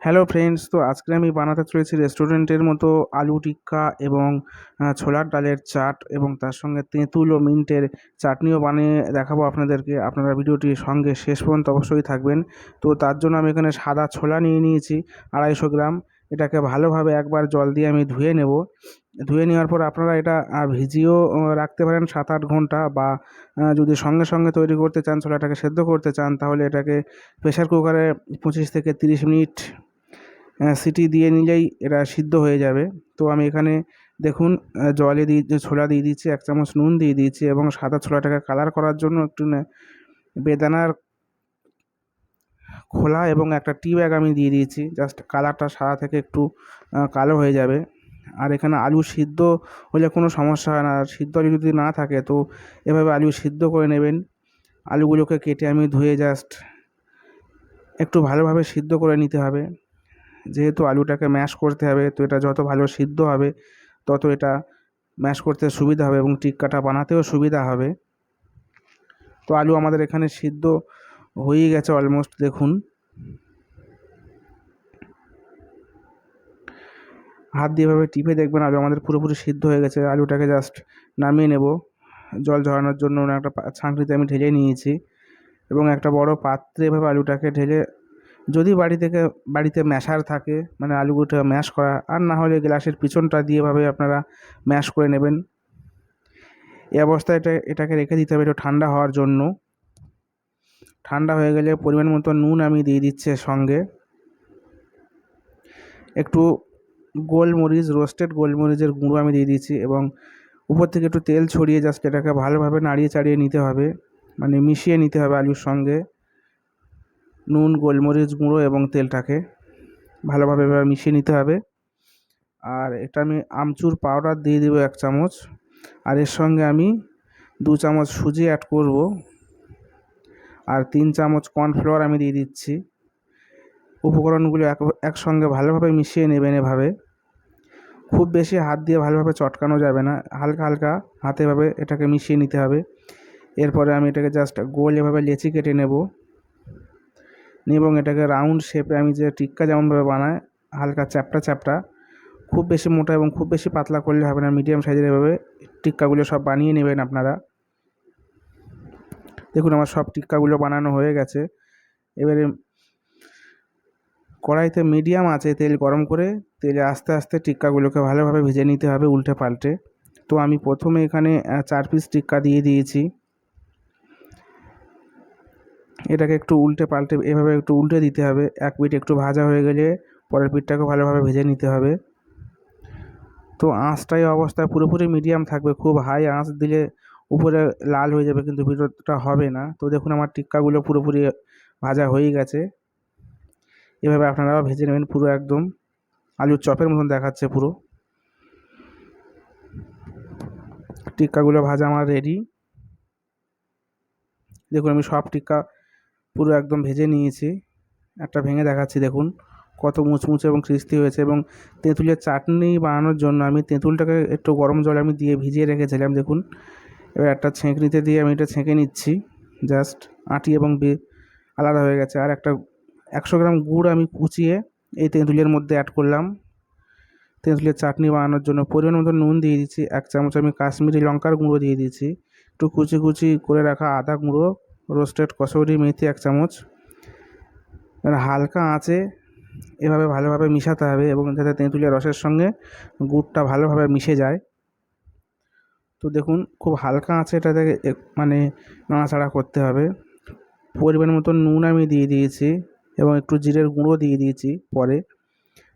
Hello friends, তো আজকে আমি বানাতে চলেছি রেস্টুরেন্টের মতো আলু টিক্কা এবং ছোলার ডালের চাট এবং তার সঙ্গে তেঁতুল ও মিন্টের চাটনিও বানিয়ে দেখাবো আপনাদেরকে। আপনারা ভিডিওটির সঙ্গে শেষ পর্যন্ত অবশ্যই থাকবেন। তো তার জন্য আমি এখানে সাদা ছোলা নিয়ে নিয়েছি 250 গ্রাম। এটাকে ভালোভাবে একবার জল দিয়ে আমি ধুয়ে নেব। ধুয়ে নেওয়ার পর আপনারা এটা ভিজিয়েও রাখতে পারেন 7-8 ঘন্টা, বা যদি সঙ্গে সঙ্গে তৈরি করতে চান, ছোলাটাকে সেদ্ধ করতে চান, তাহলে এটাকে প্রেসার কুকারে 25 থেকে 30 মিনিট সিটি দিয়ে নিলেই এটা সিদ্ধ হয়ে যাবে। তো আমি এখানে দেখুন, জলে ছোলা দিয়ে দিচ্ছি, 1 চামচ নুন দিয়ে দিয়েছি এবং সাদা ছোলাটাকে কালার করার জন্য একটু বেদানার খোলা এবং একটা টি ব্যাগ আমি দিয়ে দিয়েছি, জাস্ট কালারটা সাদা থেকে একটু কালো হয়ে যাবে। আর এখানে আলু সিদ্ধ হলে কোনো সমস্যা হয় না। আর সিদ্ধ আলু যদি না থাকে তো এভাবে আলু সিদ্ধ করে নেবেন। আলুগুলোকে কেটে আমি ধুয়ে জাস্ট একটু ভালোভাবে সিদ্ধ করে নিতে হবে। যেহেতু আলুটাকে ম্যাশ করতে হবে, তো এটা যত ভালো সিদ্ধ হবে তত এটা ম্যাশ করতে সুবিধা হবে এবং টিক্কাটা বানাতেও সুবিধা হবে। তো আলু আমাদের এখানে সিদ্ধ হয়েই গেছে অলমোস্ট। দেখুন, হাত দিয়ে এভাবে টিপে দেখবেন আলু আমাদের পুরোপুরি সিদ্ধ হয়ে গেছে। আলুটাকে জাস্ট নামিয়ে নেব। জল ঝরানোর জন্য একটা ছাঁকনিতে আমি ঢেলে নিয়েছি এবং একটা বড় পাত্রে এভাবে আলুটাকে ঢেলে, যদি বাড়িতে ম্যাশার থাকে, মানে আলুগুলো ম্যাশ করা, আর না হলে গ্লাসের পিছনটা দিয়ে এভাবে আপনারা ম্যাশ করে নেবেন। এই অবস্থায় এটাকে রেখে দিতে হবে একটু ঠান্ডা হওয়ার জন্য। ঠান্ডা হয়ে গেলে পরিমাণ মতো নুন আমি দিয়ে দিচ্ছি এর সঙ্গে। একটু গোলমরিচ, রোস্টেড গোলমরিচের গুঁড়ো আমি দিয়ে দিচ্ছি এবং উপর থেকে একটু তেল ছড়িয়ে জাস্ট এটাকে ভালোভাবে নাড়িয়ে চাড়িয়ে নিতে হবে, মানে মিশিয়ে নিতে হবে আলুর সঙ্গে নুন, গোলমরিচ গুঁড়ো এবং তেলটাকে ভালোভাবে এভাবে মিশিয়ে নিতে হবে। আর এটা আমি আমচুর পাউডার দিয়ে দেবো 1 চামচ। আর এর সঙ্গে আমি 2 চামচ সুজি অ্যাড করব আর 3 চামচ কর্নফ্লাওয়ার আমি দিয়ে দিচ্ছি। উপকরণগুলো একসঙ্গে ভালোভাবে মিশিয়ে নেবেন এভাবে। খুব বেশি হাত দিয়ে ভালোভাবে চটকানো যাবে না, হালকা হালকা হাতে এভাবে এটাকে মিশিয়ে নিতে হবে। এরপরে আমি এটাকে জাস্ট গোল এভাবে লেচি কেটে নেব এবং এটাকে রাউন্ড শেপে, আমি যে টিক্কা যেমনভাবে বানাই, হালকা চ্যাপ্টা চ্যাপ্টা, খুব বেশি মোটা এবং খুব বেশি পাতলা করলে হবে না, মিডিয়াম সাইজের এভাবে টিক্কাগুলো সব বানিয়ে নেবেন আপনারা। দেখুন, আমার সব টিক্কাগুলো বানানো হয়ে গেছে। এবারে কড়াইতে মিডিয়াম আঁচে তেল গরম করে তেলে আস্তে আস্তে টিক্কাগুলোকে ভালোভাবে ভেজে নিতে হবে উল্টে পাল্টে। তো আমি প্রথমে এখানে 4 পিস টিক্কা দিয়ে দিয়েছি। এটাকে একটু উল্টে পাল্টে এভাবে একটু উল্টে দিতে হবে। এক পিঠ একটু ভাজা হয়ে গেলে পরের পিঠটাকে ভালোভাবে ভেজে নিতে হবে। তো আঁচটা এই অবস্থায় পুরোপুরি মিডিয়াম থাকবে, খুব হাই আঁচ দিলে উপরে লাল হয়ে যাবে কিন্তু ভিতরটা হবে না। তো দেখুন, আমার টিক্কাগুলো পুরোপুরি ভাজা হয়েই গেছে। এভাবে আপনারাও ভেজে নেবেন, পুরো একদম আলুর চপের মতন দেখাচ্ছে পুরো। টিক্কাগুলো ভাজা আমার রেডি। দেখুন, আমি সব টিক্কা পুরো একদম ভেজে নিয়েছি। একটা ভেঙে দেখাচ্ছি, দেখুন কত মুচমুচে এবং ক্রিস্পি হয়েছে। এবং তেঁতুলের চাটনি বানানোর জন্য আমি তেঁতুলটাকে একটু গরম জলে আমি দিয়ে ভিজিয়ে রেখেছিলাম। দেখুন, এবার একটা ছেঁকনিতে দিয়ে আমি এটা ছেঁকে নিচ্ছি, জাস্ট আটি এবং আলাদা হয়ে গেছে। আর একটা 100 গ্রাম গুড় আমি কুচিয়ে এই তেঁতুলের মধ্যে অ্যাড করলাম। তেঁতুলের চাটনি বানানোর জন্য পরিমাণ মতো নুন দিয়ে দিচ্ছি, 1 চামচ আমি কাশ্মীরি লঙ্কার গুঁড়ো দিয়ে দিয়েছি, একটু কুচি কুচি করে রাখা আদা গুঁড়ো, রোস্টেড কসুরি মেথি 1 চামচ। এবার হালকা আঁচে এভাবে ভালোভাবে মিশাতে হবে এবং যাতে তেঁতুলের রসের সঙ্গে গুড়টা ভালোভাবে মিশে যায়। তো দেখুন, খুব হালকা আঁচে এটাতে মানে নাড়াচাড়া করতে হবে। পরিমাণ মতো নুন আমি দিয়ে দিয়েছি এবং একটু জিরের গুঁড়ো দিয়ে দিয়েছি পরে।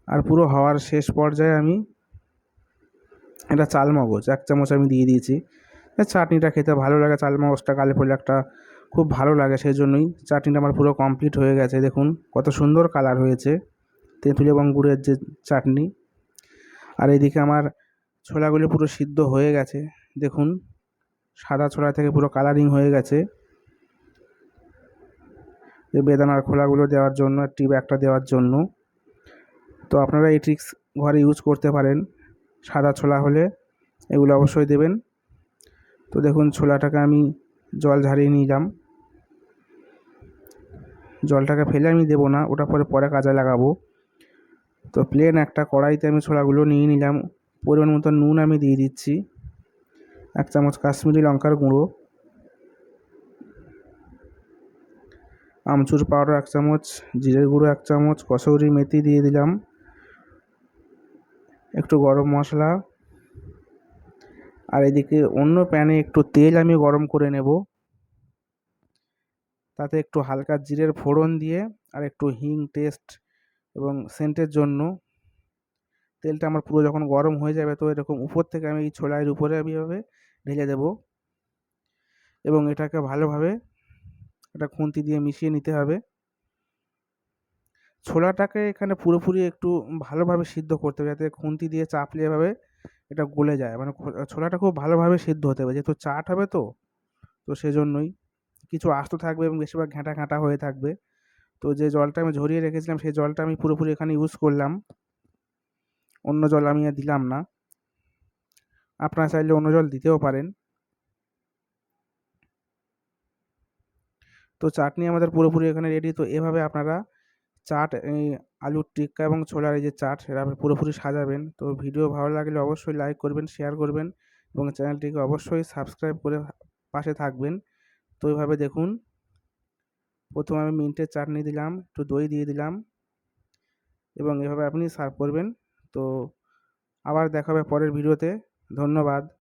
আর পুরো হওয়ার শেষ পর্যায়ে আমি এটা চালমগজ 1 চামচ আমি দিয়ে দিয়েছি। চাটনিটা খেতে ভালো লাগে, চালমগজটা গালে পড়লে একটা খুব ভালো লাগে, সেই জন্যই। চাটনিটা আমার পুরো কমপ্লিট হয়ে গেছে। দেখুন কত সুন্দর কালার হয়েছে তেঁতুল এবং গুড়ের যে চাটনি। আর এইদিকে আমার ছোলাগুলো পুরো সিদ্ধ হয়ে গেছে। দেখুন, সাদা ছোলা থেকে পুরো কালারিং হয়ে গেছে। এই বেদানার খোলাগুলো দেওয়ার জন্য, টি ব্যাগটা দেওয়ার জন্য। তো আপনারা এই ট্রিক্স ঘরে ইউজ করতে পারেন। সাদা ছোলা হলে এগুলো অবশ্যই দেবেন। তো দেখুন, ছোলাটাকে আমি জল ঝারিয়ে নিলাম। জলটাকে ফেলে আমি দেবো না, ওটা পরে কাজে লাগাবো। তো প্লেন একটা কড়াইতে আমি ছোলাগুলো নিয়ে নিলাম। পরিমাণ মতো নুন আমি দিয়ে দিচ্ছি, 1 চামচ কাশ্মীরি লঙ্কার গুঁড়ো, আমচুর পাউডার 1 চামচ, জিরের গুঁড়ো 1 চামচ, কসুরি মেথি দিয়ে দিলাম, একটু গরম মশলা। আর এদিকে অন্য প্যানে একটু তেল আমি গরম করে নেব, তাতে একটু হালকা জিরের ফোড়ন দিয়ে আর একটু হিং টেস্ট এবং সেন্টের জন্য তেলটা আমার পুরো যখন গরম হয়ে যাবে, তো এরকম উপর থেকে আমি এই ছোলার উপরে আমি এভাবে ঢেলে দেব এবং এটাকে ভালোভাবে একটা খুন্তি দিয়ে মিশিয়ে নিতে হবে। ছোলাটাকে এখানে পুরোপুরি একটু ভালোভাবে সিদ্ধ করতে হবে, যাতে খুন্তি দিয়ে চাপলে এভাবে এটা গলে যায়। মানে ছোলাটা খুব ভালোভাবে সিদ্ধ হতে হবে, যেহেতু চাট হবে তো, তো সেজন্যই। কিছু আস্ত থাকবে এবং বেশিরভাগ ঘ্যাঁটা ঘ্যাঁটা হয়ে থাকবে। তো যে জলটা আমি ঝরিয়ে রেখেছিলাম সেই জলটা আমি পুরোপুরি এখানে ইউজ করলাম, অন্য জল আমি আর দিলাম না। আপনারা চাইলে অন্য জল দিতেও পারেন। তো চাটনি আমাদের পুরোপুরি এখানে রেডি। তো এভাবে আপনারা চাট, এই আলুর টিক্কা এবং ছোলার এই যে চাট, সেটা আপনি পুরোপুরি সাজাবেন। তো ভিডিও ভালো লাগলে অবশ্যই লাইক করবেন, শেয়ার করবেন এবং চ্যানেলটিকে অবশ্যই সাবস্ক্রাইব করে পাশে থাকবেন। তো এভাবে দেখুন, প্রথমে আমি মিন্টের চাটনি দিলাম, একটু দই দিয়ে দিলাম এবং এভাবে আপনি সার্ভ করবেন। তো আবার দেখা হবে পরের ভিডিওতে। ধন্যবাদ।